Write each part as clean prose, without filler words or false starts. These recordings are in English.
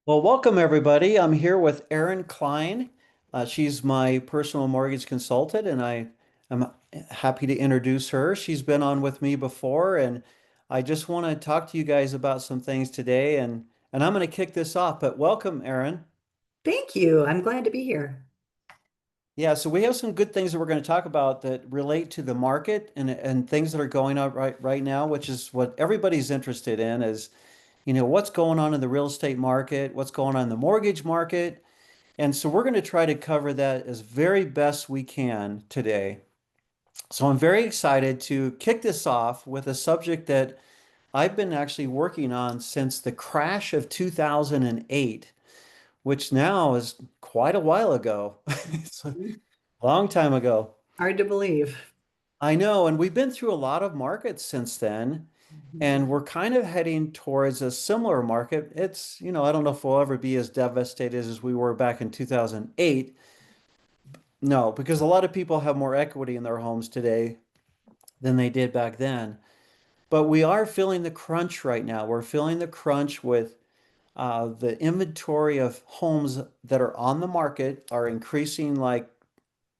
Well, welcome everybody. I'm here with Erin Klein. She's my personal mortgage consultant, and I am happy to introduce her. She's been on with me before, and I just want to talk to you guys about some things today. And I'm going to kick this off. But welcome, Erin. Thank you. I'm glad to be here. Yeah, so we have some good things that we're going to talk about that relate to the market and things that are going on right now, which is what everybody's interested in. Is what's going on in the real estate market, what's going on in the mortgage market. And so we're going to try to cover that as very best we can today. So I'm very excited to kick this off with a subject that I've been actually working on since the crash of 2008, which now is quite a while ago. It's a long time ago. Hard to believe. I know, and we've been through a lot of markets since then, Mhm. and we're kind of heading towards a similar market. I don't know if we'll ever be as devastated as we were back in 2008. No, because a lot of people have more equity in their homes today than they did back then. But we are feeling the crunch right now. We're feeling the crunch with the inventory of homes that are on the market are increasing like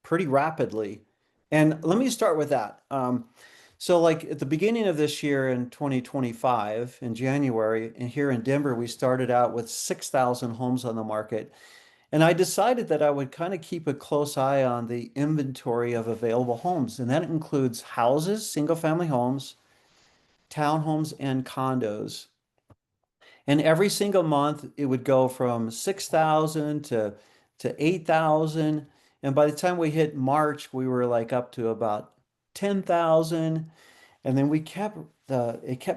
pretty rapidly. And let me start with that. So like at the beginning of this year in 2025, in January, and here in Denver, we started out with 6,000 homes on the market. And I decided that I would kind of keep a close eye on the inventory of available homes. And that includes houses, single family homes, townhomes, and condos. And every single month it would go from 6,000 to 8,000. And by the time we hit March, we were like up to about 10,000. And then it kept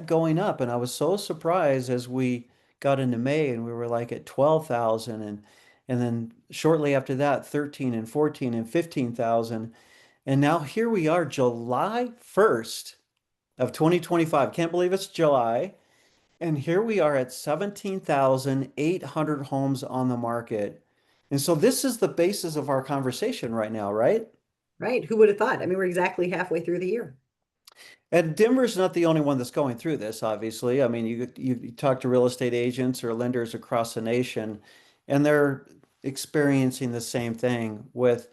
going up. And I was so surprised as we got into May and we were like at 12,000 and then shortly after that 13 and 14 and 15,000. And now here we are July 1st of 2025. Can't believe it's July. And here we are at 17,800 homes on the market. And so this is the basis of our conversation right now, right? Right? Who would have thought? I mean, we're exactly halfway through the year. And Denver's not the only one that's going through this, obviously. I mean, you talk to real estate agents or lenders across the nation, and they're experiencing the same thing with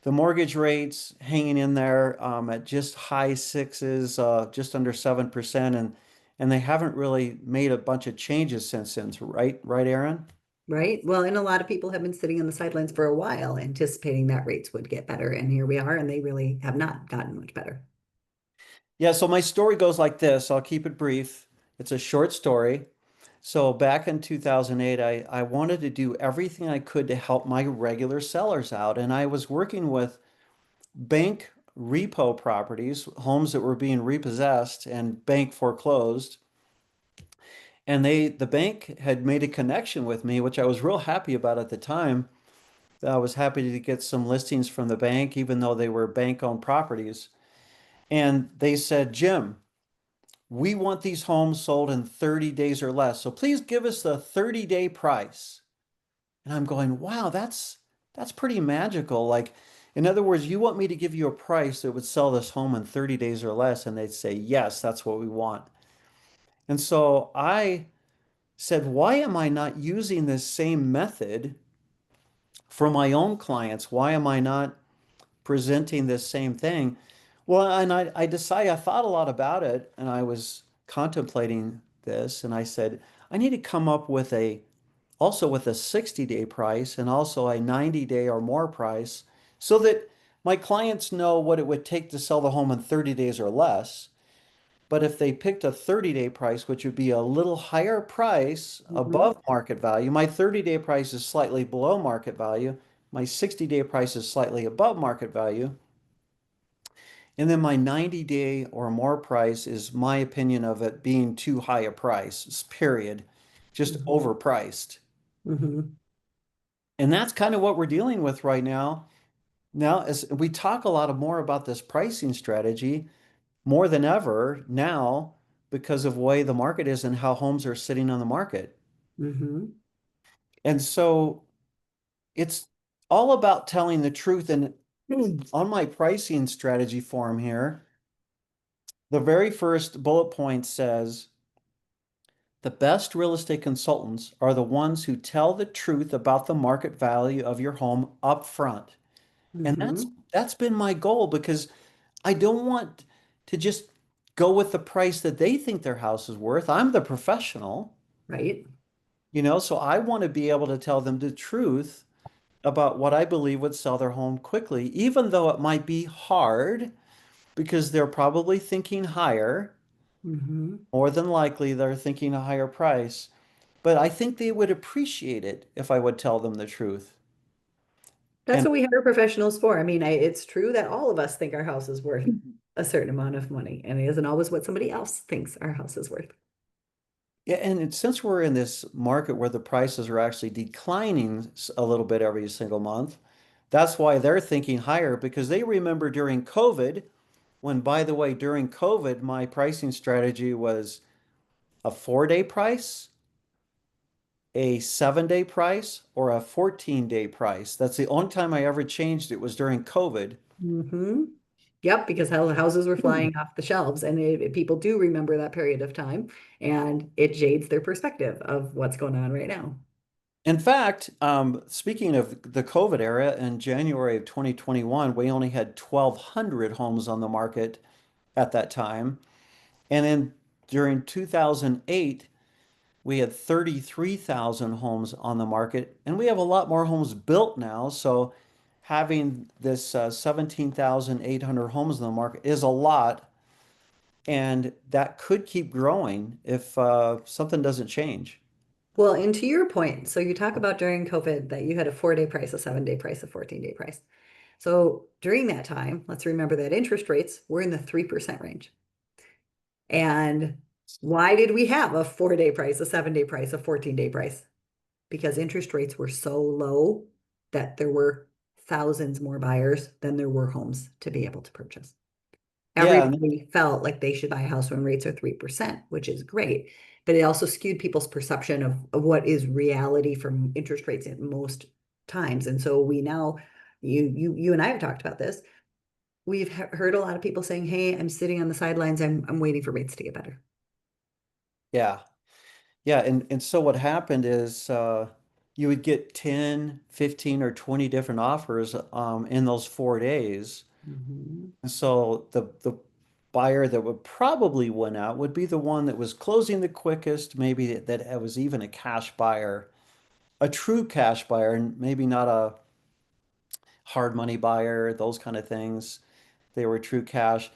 the mortgage rates hanging in there at just high sixes, just under 7%, and they haven't really made a bunch of changes since then, right? Right, Aaron? Right? Well, and a lot of people have been sitting on the sidelines for a while, anticipating that rates would get better. And here we are, and they really have not gotten much better. Yeah, so my story goes like this. I'll keep it brief. It's a short story. So back in 2008, I wanted to do everything I could to help my regular sellers out. And I was working with bank repo properties, homes that were being repossessed and bank foreclosed. And the bank had made a connection with me, which I was real happy about at the time. I was happy to get some listings from the bank, even though they were bank-owned properties. And they said, Jim, we want these homes sold in 30 days or less. So please give us the 30-day price. And I'm going, wow, that's pretty magical. Like, in other words, you want me to give you a price that would sell this home in 30 days or less? And they'd say, yes, that's what we want. And so I said, why am I not using this same method for my own clients? Why am I not presenting this same thing? Well, and I decided, I thought a lot about it and I was contemplating this and I said, I need to come up with also with a 60-day price and also a 90-day or more price so that my clients know what it would take to sell the home in 30 days or less. But if they picked a 30-day price, which would be a little higher price Mhm. above market value, my 30-day price is slightly below market value, my 60-day price is slightly above market value, and then my 90-day or more price is my opinion of it being too high a price, period, just Mhm. overpriced. Mhm. And that's kind of what we're dealing with right now. Now, as we talk a lot of more about this pricing strategy more than ever now because of the way the market is and how homes are sitting on the market. Mhm. And so it's all about telling the truth. And on my pricing strategy form here, the very first bullet point says, The best real estate consultants are the ones who tell the truth about the market value of your home up front. And Hmm. that's been my goal because I don't want to just go with the price that they think their house is worth. I'm the professional, Right. so I want to be able to tell them the truth about what I believe would sell their home quickly, even though it might be hard because they're probably thinking higher. Hmm. More than likely, they're thinking a higher price. But I think they would appreciate it if I would tell them the truth. That's And what we hire professionals for. I mean, it's true that all of us think our house is worth a certain amount of money, and it isn't always what somebody else thinks our house is worth. yeah, since we're in this market where the prices are actually declining a little bit every single month, that's why they're thinking higher because they remember during COVID, when, by the way, during COVID, my pricing strategy was a 4-day price, a 7-day price, or a 14-day price. That's the only time I ever changed it was during COVID. Hmm. Yep, because houses were flying off the shelves, and people do remember that period of time, and it jades their perspective of what's going on right now. In fact, speaking of the COVID era, in January of 2021, we only had 1,200 homes on the market at that time. And then during 2008, we had 33,000 homes on the market, and we have a lot more homes built now. So having this 17,800 homes on the market is a lot, and that could keep growing if something doesn't change. Well, and to your point, so you talk about during COVID that you had a 4-day price, a 7-day price, a 14-day price. So during that time, let's remember that interest rates were in the 3% range. And why did we have a 4-day price, a 7-day price, a 14-day price? Because interest rates were so low that there were thousands more buyers than there were homes to be able to purchase. Yeah, Everybody felt like they should buy a house when rates are 3%, which is great. But it also skewed people's perception of what is reality from interest rates at most times. And so we now, you and I have talked about this. We've heard a lot of people saying, "Hey, I'm sitting on the sidelines. I'm waiting for rates to get better." yeah. Yeah, and so what happened is you would get 10, 15, or 20 different offers in those 4 days. Mhm. And so the buyer that would probably win out would be the one that was closing the quickest, maybe that was even a cash buyer, a true cash buyer, and maybe not a hard money buyer, those kind of things. They were true cash.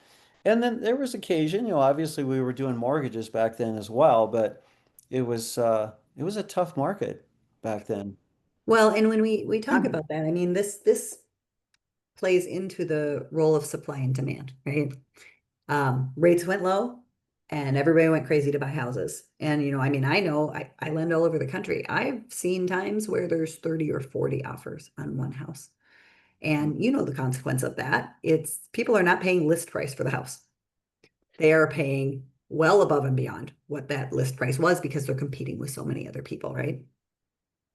And then there was occasion, obviously we were doing mortgages back then as well, but it was a tough market back then. Well, and when we talk about that, I mean this plays into the role of supply and demand, right? Rates went low and everybody went crazy to buy houses. And, I mean, I know I lend all over the country. I've seen times where there's 30 or 40 offers on one house. And you know the consequence of that. It's people are not paying list price for the house. They are paying well above and beyond what that list price was because they're competing with so many other people, right?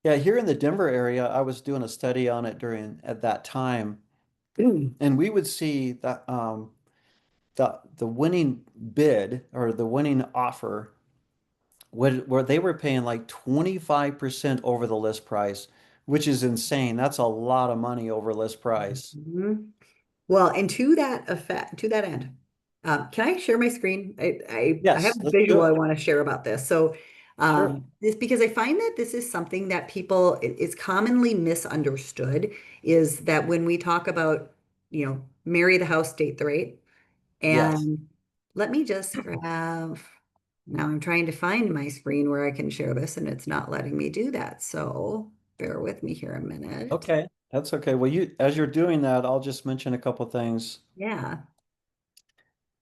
Yeah, here in the Denver area, I was doing a study on it during at that time, and we would see that the winning bid or the winning offer where they were paying like 25% over the list price, which is insane. That's a lot of money over list price. Mhm. Well, and to that effect, to that end, can I share my screen? I have Yes, a let's do visual I it. want to share about this. So, Sure. this because I find that this is something that people is commonly misunderstood is that when we talk about, marry the house, date the rate, Yes. and let me just grab. Now I'm trying to find my screen where I can share this, and it's not letting me do that. So bear with me here a minute. Okay. That's okay. Well, as you're doing that, I'll just mention a couple things. Yeah.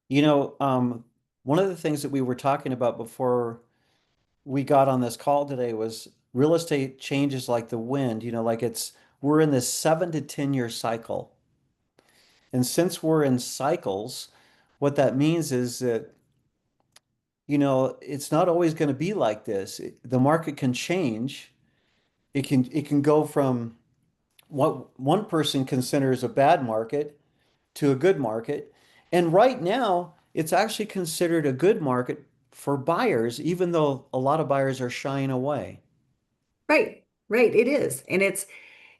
You know, one of the things that we were talking about before we got on this call today was real estate changes like the wind, like we're in this 7 to 10 year cycle. And since we're in cycles, what that means is that, it's not always going to be like this. The market can change. It can go from what one person considers a bad market to a good market. And right now, it's actually considered a good market for buyers, even though a lot of buyers are shying away. Right, right, it is. And it's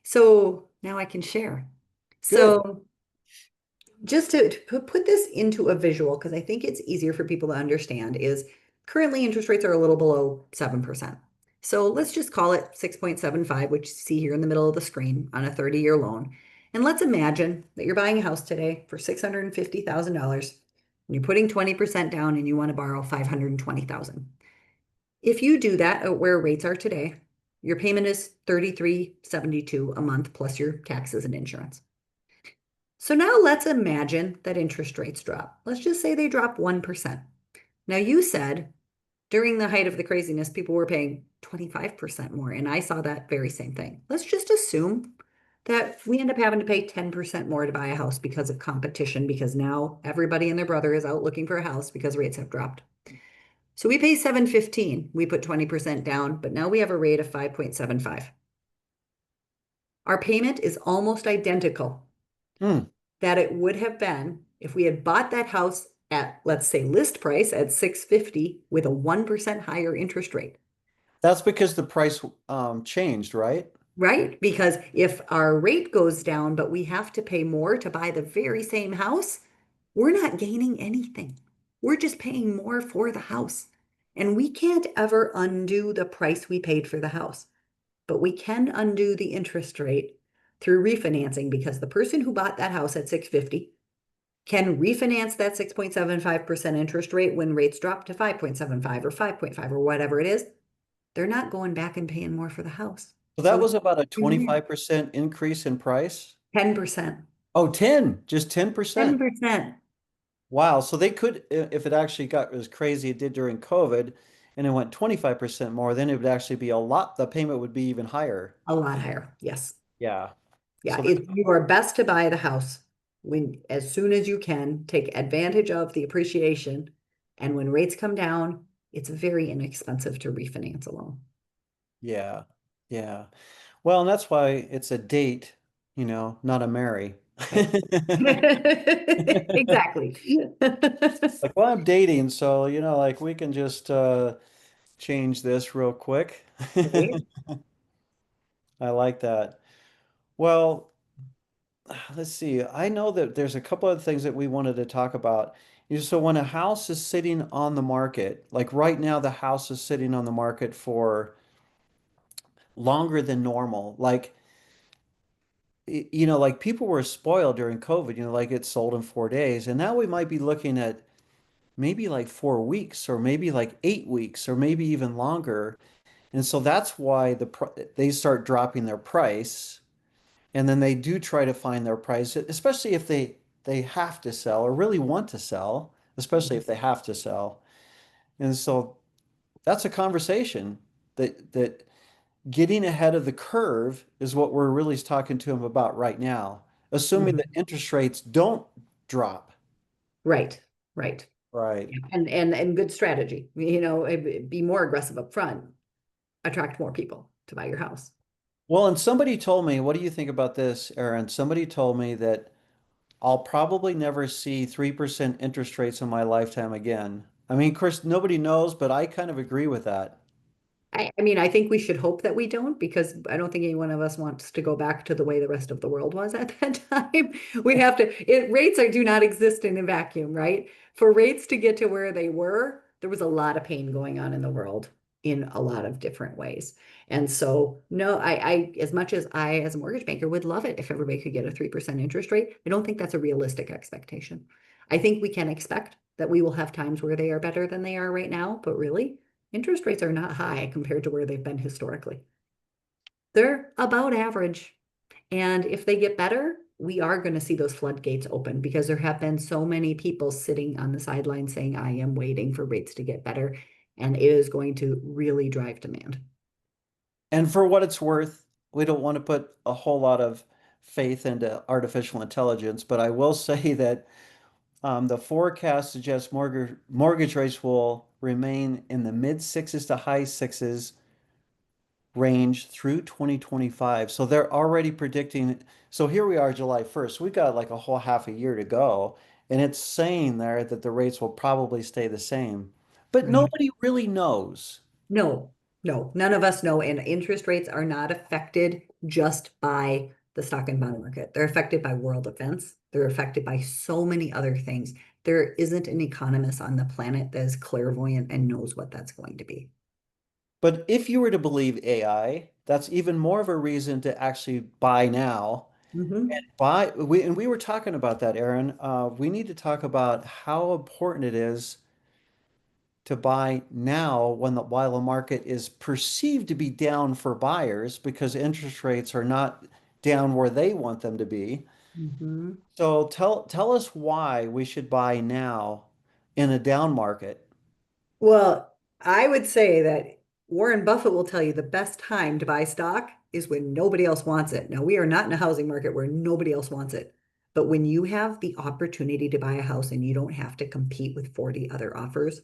so now I can share. Good. So just to put this into a visual, because I think it's easier for people to understand, is currently interest rates are a little below 7%. So let's just call it 6.75, which you see here in the middle of the screen on a 30-year loan. And let's imagine that you're buying a house today for $650,000 and you're putting 20% down and you want to borrow 520,000. If you do that at where rates are today, your payment is 33.72 a month plus your taxes and insurance. So now let's imagine that interest rates drop. Let's just say they drop 1%. Now you said during the height of the craziness, people were paying 25% more. And I saw that very same thing. Let's just assume that we end up having to pay 10% more to buy a house because of competition, because now everybody and their brother is out looking for a house because rates have dropped. So we pay 715. We put 20% down, but now we have a rate of 5.75. Our payment is almost identical Hmm. that it would have been if we had bought that house at, let's say, list price at 650 with a 1% higher interest rate, That's because the price changed, right? right? Because if our rate goes down, but we have to pay more to buy the very same house, we're not gaining anything. We're just paying more for the house. And we can't ever undo the price we paid for the house, but we can undo the interest rate through refinancing because the person who bought that house at 650 can refinance that 6.75% interest rate when rates drop to 5.75 or 5.5 or whatever it is. They're not going back and paying more for the house. So that So was about a win-win. 25% increase in price. 10%. Oh, 10, just 10%. 10%. Wow. So they could, if it actually got as crazy it did during COVID and it went 25% more, then it would actually be a lot, the payment would be even higher. A lot higher. Yes. Yeah. Yeah. So It's your best to buy the house when as soon as you can, take advantage of the appreciation. And when rates come down, it's very inexpensive to refinance a loan. yeah. Yeah. Well, and that's why it's a date, not a marry. Right. Exactly. Like, well, I'm dating, so like we can just change this real quick. Right. I like that. Well, let's see. I know that there's a couple of things that we wanted to talk about. So when a house is sitting on the market, like right now, the house is sitting on the market for longer than normal. Like, like people were spoiled during COVID, like it sold in 4 days. And now we might be looking at maybe like 4 weeks or maybe like 8 weeks or maybe even longer. And so that's why they start dropping their price. And then they do try to find their price, especially if they have to sell or really want to sell, especially if they have to sell. And so that's a conversation that getting ahead of the curve is what we're really talking to them about right now, assuming that Mhm. interest rates don't drop. Right, right. Right. Yeah. And good strategy. Be more aggressive up front, attract more people to buy your house. Well, and somebody told me, what do you think about this, Aaron? Somebody told me that I'll probably never see 3% interest rates in my lifetime again. I mean, of course, nobody knows, but I kind of agree with that. I mean, I think we should hope that we don't because I don't think any one of us wants to go back to the way the rest of the world was at that time. We'd have to, rates do not exist in a vacuum, right? For rates to get to where they were, there was a lot of pain going on in the world in a lot of different ways. And so, no, as much as I, as a mortgage banker, would love it if everybody could get a 3% interest rate, I don't think that's a realistic expectation. I think we can expect that we will have times where they are better than they are right now, but really, interest rates are not high compared to where they've been historically. They're about average. And if they get better, we are going to see those floodgates open because there have been so many people sitting on the sidelines saying, I am waiting for rates to get better. And it is going to really drive demand. And for what it's worth, we don't want to put a whole lot of faith into artificial intelligence, but I will say that the forecast suggests mortgage rates will remain in the mid sixes to high sixes range through 2025. So they're already predicting. So here we are, July 1st. We got like a whole half a year to go. And it's saying there that the rates will probably stay the same. but Right. nobody really knows. No, no, none of us know. And interest rates are not affected just by the stock and bond market. They're affected by world events. They're affected by so many other things. There isn't an economist on the planet that is clairvoyant and knows what that's going to be. But if you were to believe AI, that's even more of a reason to actually buy now. Hmm. And we were talking about that, Erin. We need to talk about how important it is to buy now while the market is perceived to be down for buyers because interest rates are not down where they want them to be. Hmm. So tell us why we should buy now in a down market. Well, I would say that Warren Buffett will tell you the best time to buy stock is when nobody else wants it. Now, we are not in a housing market where nobody else wants it. But when you have the opportunity to buy a house and you don't have to compete with 40 other offers,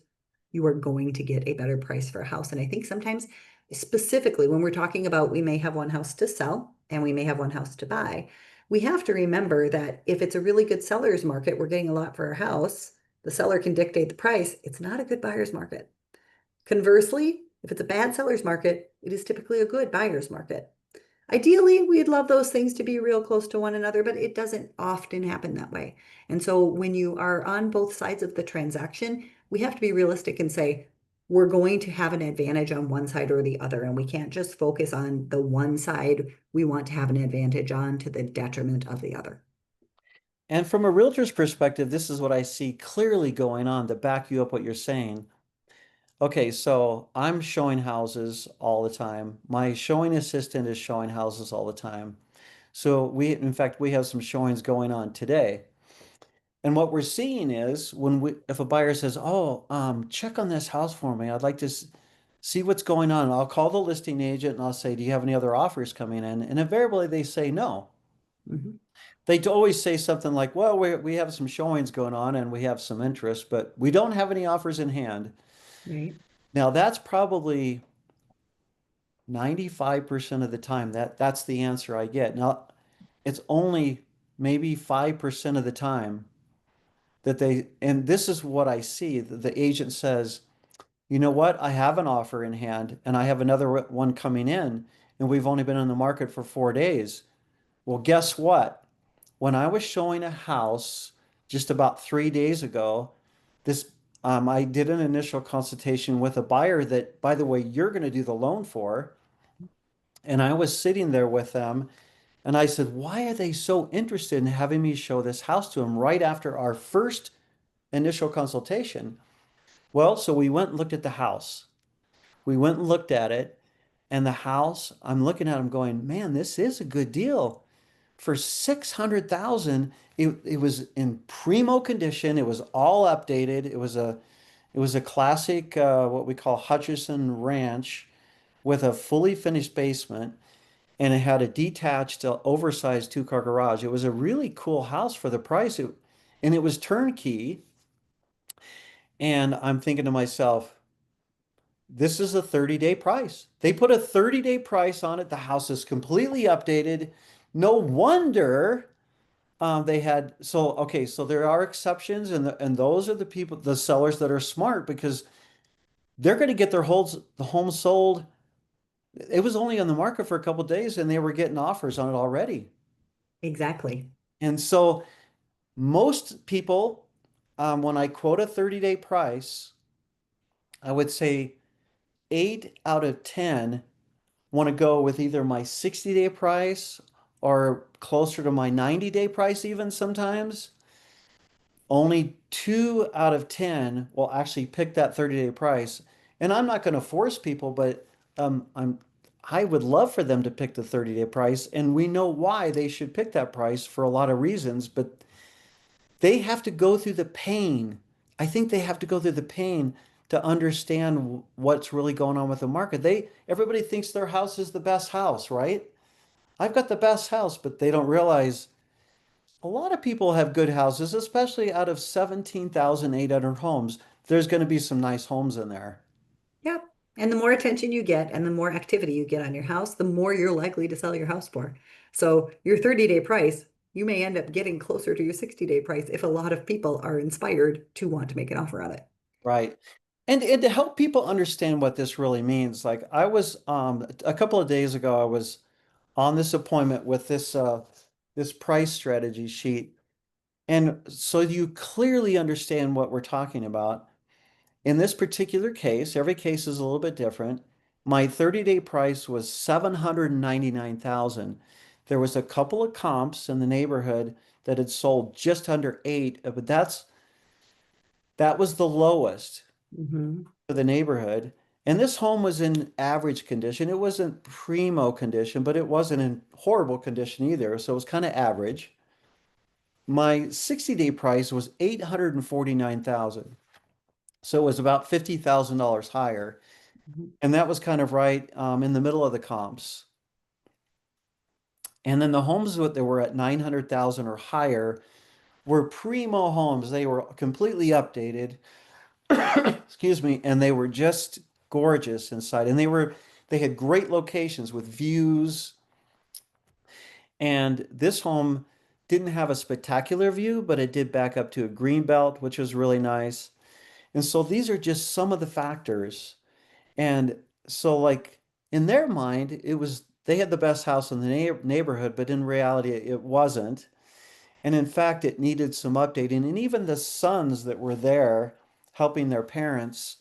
you are going to get a better price for a house. And I think sometimes, specifically when we're talking about we may have one house to sell and we may have one house to buy, we have to remember that if it's a really good seller's market, we're getting a lot for our house. The seller can dictate the price. It's not a good buyer's market. Conversely, if it's a bad seller's market, it is typically a good buyer's market. Ideally, we'd love those things to be real close to one another, but it doesn't often happen that way. And so when you are on both sides of the transaction, we have to be realistic and say, we're going to have an advantage on one side or the other. And we can't just focus on the one side we want to have an advantage on to the detriment of the other. And from a realtor's perspective, this is what I see clearly going on to back you up what you're saying. Okay, so I'm showing houses all the time. My showing assistant is showing houses all the time. So in fact, we have some showings going on today. And what we're seeing is if a buyer says, "Oh, check on this house for me. I'd like to see what's going on." I'll call the listing agent and I'll say, "Do you have any other offers coming in?" And invariably they say no. Mhm. They always say something like, "Well, we have some showings going on and we have some interest, but we don't have any offers in hand." Right. Now, that's probably 95% of the time that's the answer I get. Now, it's only maybe 5% of the time and this is what I see, the agent says, "You know what? I have an offer in hand and I have another one coming in and we've only been on the market for 4 days." Well, guess what? When I was showing a house just about 3 days ago, this I did an initial consultation with a buyer that, by the way, you're going to do the loan for. And I was sitting there with them and I said, "Why are they so interested in having me show this house to them right after our first initial consultation?" Well, so we went and looked at the house. We went and looked at it, and the house, I'm looking at them going, "Man, this is a good deal." For 600,000, it was in primo condition. It was all updated. It was a classic what we call Hutchison Ranch with a fully finished basement, and it had a detached, oversized two-car garage. It was a really cool house for the price. And it was turnkey. And I'm thinking to myself, this is a 30-day price. They put a 30-day price on it. The house is completely updated. No wonder they had okay, so there are exceptions, and those are the sellers that are smart because they're going to get the home sold. It was only on the market for a couple of days, and they were getting offers on it already. Exactly. And so most people, when I quote a 30-day price, I would say 8 out of 10 want to go with either my 60-day price or closer to my 90-day price, even sometimes. Only 2 out of 10 will actually pick that 30-day price. And I'm not going to force people, but I would love for them to pick the 30-day price. And we know why they should pick that price for a lot of reasons, but they have to go through the pain. I think they have to go through the pain to understand what's really going on with the market. Everybody thinks their house is the best house, right? I've got the best house, but they don't realize a lot of people have good houses, especially out of 17,800 homes. There's going to be some nice homes in there. Yep. And the more attention you get and the more activity you get on your house, the more you're likely to sell your house for. So your 30-day price, you may end up getting closer to your 60-day price if a lot of people are inspired to want to make an offer on it. Right. And to help people understand what this really means, like I was a couple of days ago, I was on this appointment with this price strategy sheet. And so you clearly understand what we're talking about. In this particular case, every case is a little bit different. My 30-day price was 799,000. There was a couple of comps in the neighborhood that had sold just under 8, but that was the lowest Hmm. for the neighborhood. And this home was in average condition. It wasn't primo condition, but it wasn't in horrible condition either. So it was kind of average. My 60-day price was 849,000. So it was about $50,000 higher. And that was kind of right in the middle of the comps. And then the homes that were at 900,000 or higher were primo homes. They were completely updated. Excuse me, and they were just gorgeous inside. And they had great locations with views. And this home didn't have a spectacular view, but it did back up to a green belt, which was really nice. And so these are just some of the factors. And so like in their mind, it was they had the best house in the neighborhood, but in reality it wasn't. And in fact, it needed some updating. And even the sons that were there helping their parents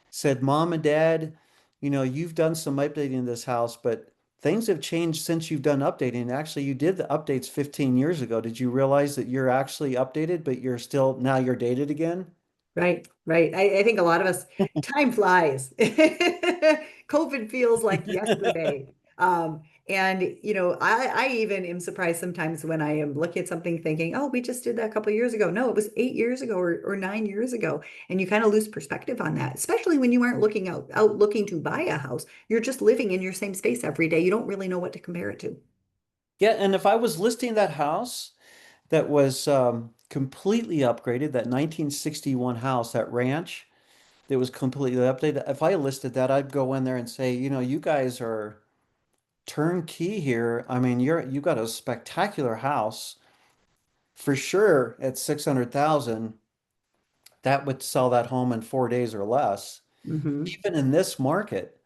said, Mom and Dad, you've done some updating in this house, but things have changed since you've done updating. Actually, you did the updates 15 years ago. Did you realize that you're actually updated, but now you're dated again? Right, right. I think a lot of us, time flies. COVID feels like yesterday. And I even am surprised sometimes when I am looking at something thinking, oh, we just did that a couple of years ago. No, it was 8 years ago or 9 years ago. And you kind of lose perspective on that, especially when you aren't out looking to buy a house. You're just living in your same space every day. You don't really know what to compare it to. Yeah, and if I was listing that house that was completely upgraded, that 1961 house, that ranch that was completely updated, if I listed that, I'd go in there and say, you guys are turnkey here. I mean, you got a spectacular house for sure at 600,000. That would sell that home in 4 days or less, Hmm. even in this market.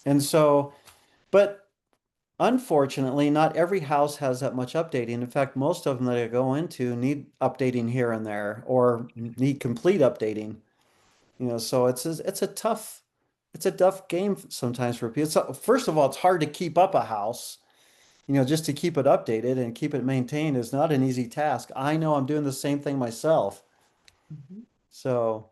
And so, but unfortunately, not every house has that much updating. In fact, most of them that I go into need updating here and there or need complete updating. So it's a tough game sometimes for people. So, first of all, it's hard to keep up a house. Just to keep it updated and keep it maintained is not an easy task. I know I'm doing the same thing myself. So,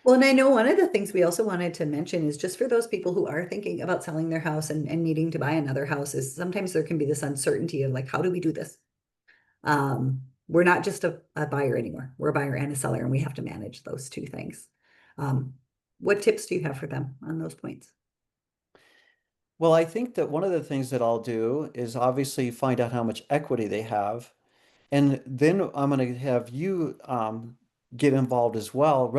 Well, and I know one of the things we also wanted to mention is just for those people who are thinking about selling their house and needing to buy another house is sometimes there can be this uncertainty of like, how do we do this? We're not just a buyer anymore. We're a buyer and a seller, and we have to manage those two things. Um, what tips do you have for them on those points? well, I think that one of the things that I'll do is obviously find out how much equity they have. And then I'm going to have you get involved as well.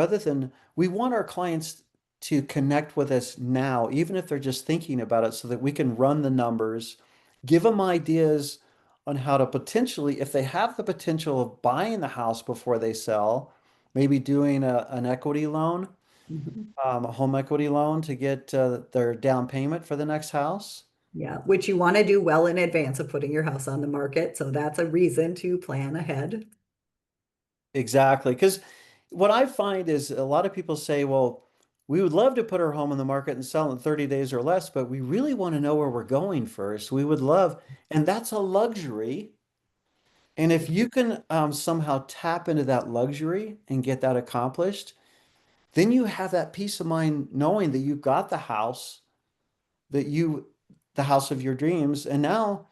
We want our clients to connect with us now, even if they're just thinking about it, so that we can run the numbers, give them ideas on how to potentially, if they have the potential of buying the house before they sell, maybe doing an equity loan, Mhm. a home equity loan to get their down payment for the next house. Yeah, which you want to do well in advance of putting your house on the market. So that's a reason to plan ahead. Exactly. Because what I find is a lot of people say, well, we would love to put our home on the market and sell in 30 days or less, but we really want to know where we're going first. We would love, and that's a luxury. And if you can somehow tap into that luxury and get that accomplished, then you have that peace of mind knowing that you got that you, the house of your dreams. And now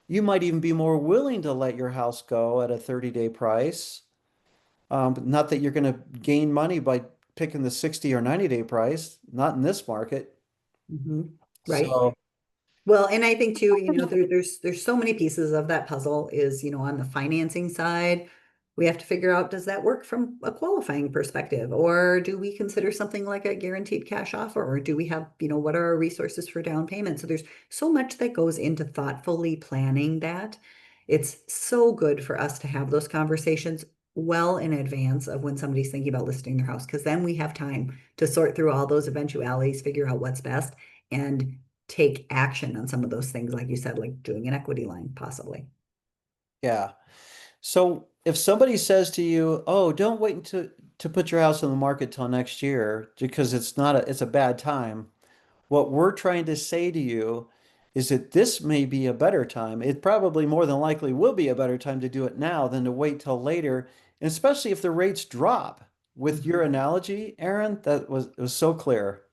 you might even be more willing to let your house go at a 30-day price. Not that you're going to gain money by picking the 60 or 90-day price, not in this market. Mhm. Right. So Well, and I think too, there's so many pieces of that puzzle is, on the financing side, we have to figure out, does that work from a qualifying perspective? Or do we consider something like a guaranteed cash offer? Or do we have, what are our resources for down payment? So there's so much that goes into thoughtfully planning that. It's so good for us to have those conversations well in advance of when somebody's thinking about listing their house, because then we have time to sort through all those eventualities, figure out what's best, and take action on some of those things, like you said, like doing an equity line, possibly. Yeah. So if somebody says to you, "Oh, don't wait until to put your house on the market till next year because it's a bad time." What we're trying to say to you is that this may be a better time. It probably more than likely will be a better time to do it now than to wait till later, and especially if the rates drop. With your Mhm. analogy, Aaron, it was so clear.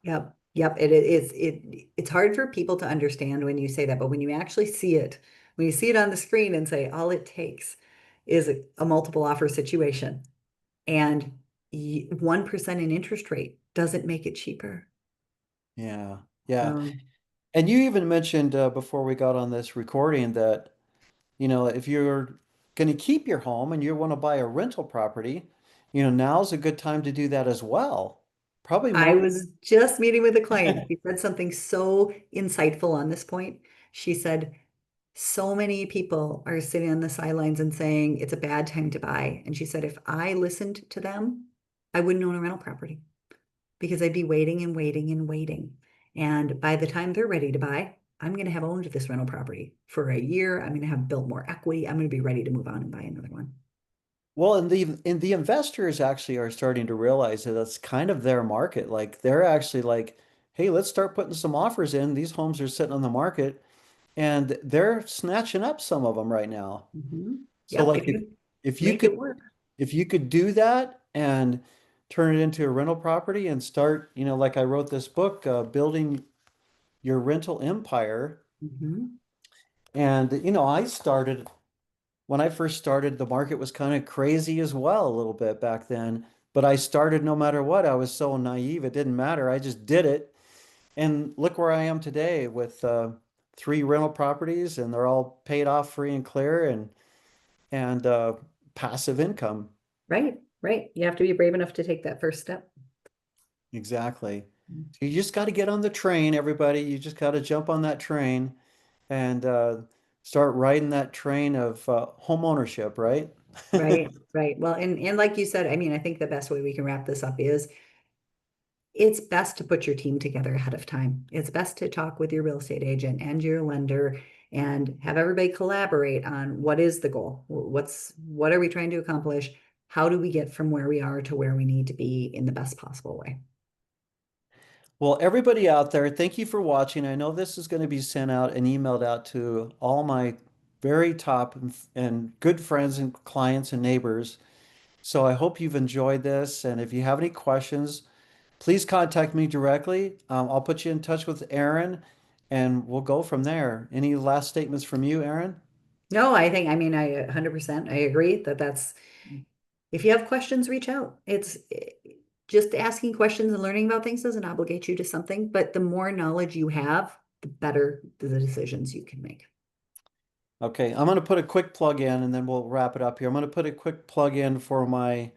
Yep. Yep. It's hard for people to understand when you say that, but when you actually see it, when you see it on the screen and say all it takes is a multiple offer situation and 1% in interest rate doesn't make it cheaper. Yeah. Yeah. Um, And you even mentioned before we got on this recording that, if you're going to keep your home and you want to buy a rental property, now's a good time to do that as well. Probably I more. was just meeting with a client. She said something so insightful on this point. She said, so many people are sitting on the sidelines and saying it's a bad time to buy. And she said, if I listened to them, I wouldn't own a rental property because I'd be waiting and waiting and waiting. And by the time they're ready to buy, I'm going to have owned this rental property for a year. I'm going to have built more equity. I'm going to be ready to move on and buy another one. Well, and the investors actually are starting to realize that that's kind of their market. Like they're actually like, hey, let's start putting some offers in. These homes are sitting on the market and they're snatching up some of them right now. So Yep, like if you if you make could it work. if you could do that and turn it into a rental property and start, like I wrote this book, building your rental empire. Mhm. And I started when I first started, the market was kind of crazy as well a little bit back then. But I started no matter what. I was so naive, it didn't matter. I just did it. And look where I am today with three rental properties, and they're all paid off free and clear and passive income. Right, right. You have to be brave enough to take that first step. Exactly. So you just got to get on the train, everybody. You just got to jump on that train and start riding that train of home ownership, right? Right, right. Well, and like you said, I mean, I think the best way we can wrap this up is it's best to put your team together ahead of time. It's best to talk with your real estate agent and your lender and have everybody collaborate on what is the goal? What are we trying to accomplish? How do we get from where we are to where we need to be in the best possible way? Well, everybody out there, thank you for watching. I know this is going to be sent out and emailed out to all my very top and good friends and clients and neighbors. So I hope you've enjoyed this. And if you have any questions, please contact me directly. I'll put you in touch with Aaron and we'll go from there. Any last statements from you, Aaron? No, I mean, I 100% I agree that that's if you have questions, reach out. It's just asking questions and learning about things doesn't obligate you to something, but the more knowledge you have, the better the decisions you can make. Okay, I'm going to put a quick plug in and then we'll wrap it up here. I'm going to put a quick plug in for my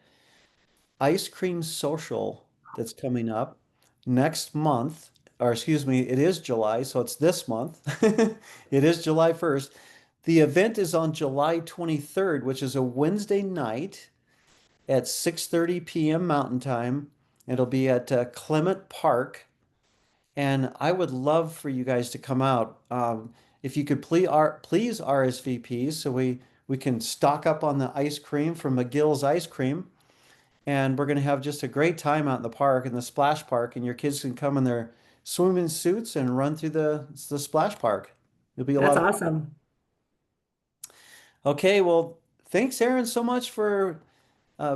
ice cream social that's coming up next month, or excuse me, it is July, so it's this month. It is July 1st. The event is on July 23rd, which is a Wednesday night at 6:30 p.m. Mountain Time. It'll be at Clement Park, and I would love for you guys to come out. If you could please RSVP so we can stock up on the ice cream from McGill's Ice Cream and we're going to have just a great time out in the park in the splash park and your kids can come in their swimming suits and run through the splash park. It'll be a That's lot of awesome. okay, well, thanks Aaron so much for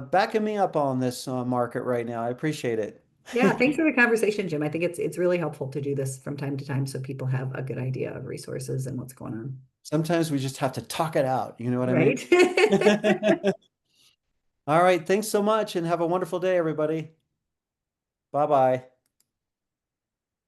backing me up on this market right now. I appreciate it. Yeah, thanks for the conversation, Jim. I think it's really helpful to do this from time to time so people have a good idea of resources and what's going on. Sometimes we just have to talk it out, you know what I mean? Right? All right, thanks so much and have a wonderful day everybody. Bye-bye.